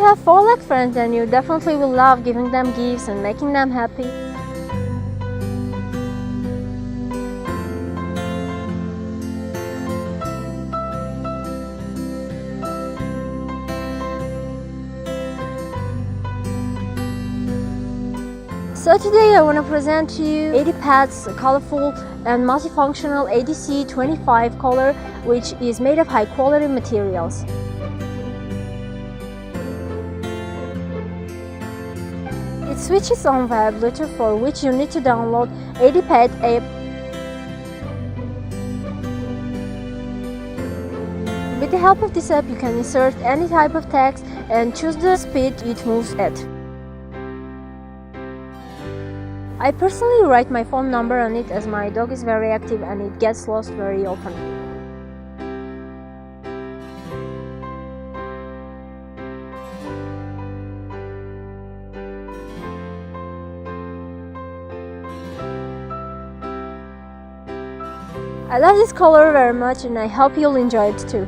have 4 lakh friends, then you definitely will love giving them gifts and making them happy. So today I want to present to you Lin-Aidipet's colorful and multifunctional ADC25 color, which is made of high quality materials. It switches on via Bluetooth, for which you need to download Lin-Aidipet app. With the help of this app, you can insert any type of text and choose the speed it moves at. I personally write my phone number on it, as my dog is very active and it gets lost very often. I love this color very much and I hope you'll enjoy it too.